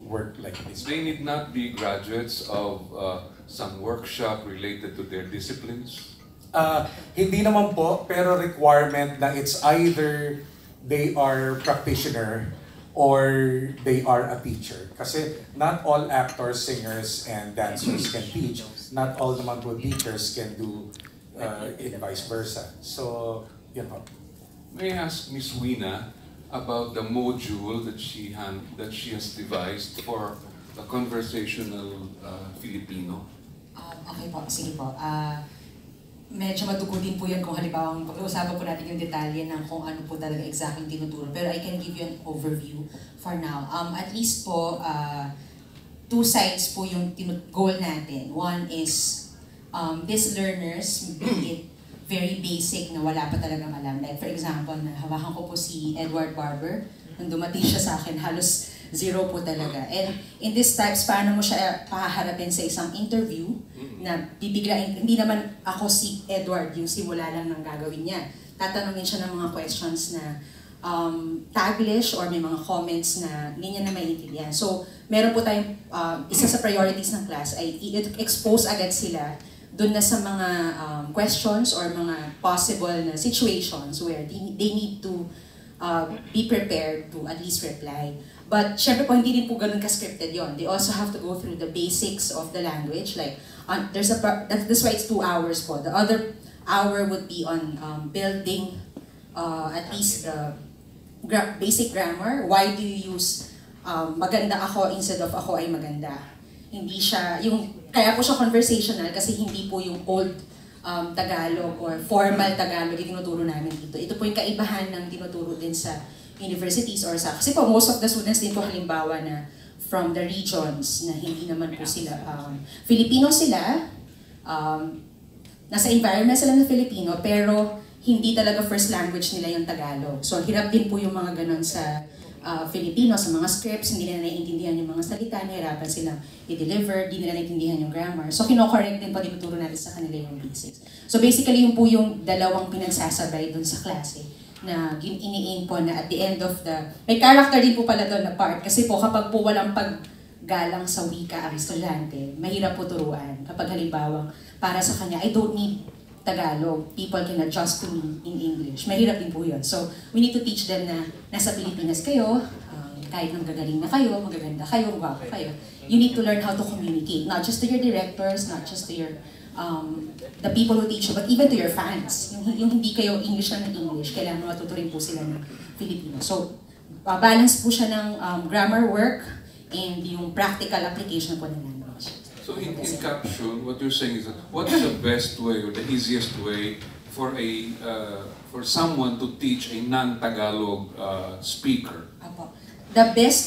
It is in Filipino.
work like this. They need not be graduates of some workshop related to their disciplines? Hindi naman po, pero requirement na it's either they are practitioner or they are a teacher. Kasi not all actors, singers, and dancers can teach. Not all naman po teachers can do and vice versa. So, yun po. May I ask Ms. Wina about the module that she has devised for the conversational Filipino? Okay po, sige po. Medyo madugo din po yan kung halimbawa pag-uusapan po natin yung detalye ng kung ano po talaga exactly tinuturo. Pero I can give you an overview for now. At least po, two sides po yung goal natin. One is these learners, be it very basic na wala pa talagang alam. Like for example, hawakan ko po si Edward Barber. Nung dumating siya sa akin, halos zero po talaga. And in these types, paano mo siya paharapin sa isang interview na bibiglain, hindi naman ako si Edward, yung simula lang ng gagawin niya. Tatanungin siya ng mga questions na Taglish or may mga comments na hindi niya na maintindihan. So, meron po tayong isa sa priorities ng class ay i-expose agad sila dun na sa mga questions or mga possible na situations where they need to be prepared to at least reply. But syempre po, hindi din po ganun ka-scripted yon. They also have to go through the basics of the language. Like, that's why it's 2 hours po. The other hour would be on building at least the basic grammar. Why do you use maganda ako instead of ako ay maganda? Hindi siya, kaya po siya conversational kasi hindi po yung old Tagalog or formal Tagalog yung tinuturo namin dito. Ito po yung kaibahan ng tinuturo din sa universities or sa, kasi po most of the students din po halimbawa na from the regions na hindi naman po sila, Filipino sila, nasa environment sila na Filipino pero hindi talaga first language nila yung Tagalog. So hirap din po yung mga ganon sa Filipino, sa mga scripts, hindi nila naiintindihan yung mga salita, nahirapan silang i-deliver, hindi nila naiintindihan yung grammar. So kino-correct din po, tinuturo natin sa kanila yung basics. So basically yun po yung dalawang pinagsasabay dun sa klase na ini-aim po na at the end of the... May character din po pala doon na part kasi po kapag po walang paggalang sa wika ang estudyante, mahirap po turuan. Kapag halimbawa, para sa kanya, I don't need Tagalog, people can adjust to me in English. Mahirap din po yun. So, we need to teach them na nasa Pilipinas kayo, kahit nanggagaling na kayo, magaganda kayo, gwapo kayo, you need to learn how to communicate, not just to your directors, not just to your the people who teach you, but even to your fans. Yung hindi kayo English na ng English, kailangan matuturin po sila ng Filipino. So, balance po siya ng grammar work and yung practical application po ng language. So in caption, what you're saying is that what is the best way or the easiest way for for someone to teach a non-Tagalog speaker? The best